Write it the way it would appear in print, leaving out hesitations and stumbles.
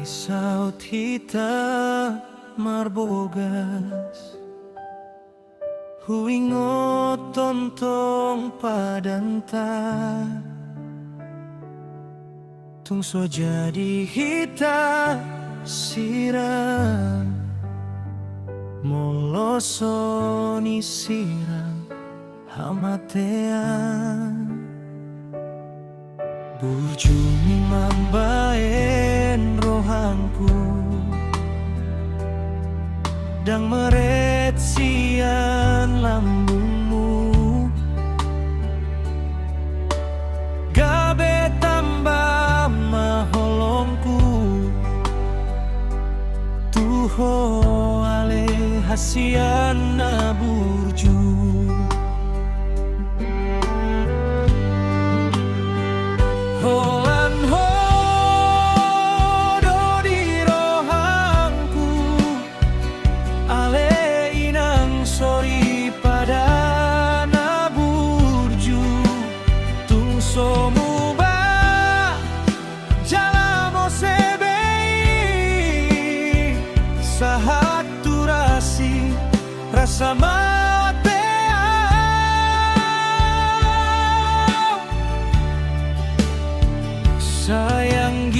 Saut hitam marbogas huingot tontong padanta tungso jadi hita siram molosoni siram hamatean Bujumi mambaen rohangku Dang meret sian lambungmu Gabe tambah maholongku Tuho ale hasian naburju Holan hodo di rohangku Ale inang sori pada naburju Tungso muba jalamo sebei Sahat turasi rasa sayang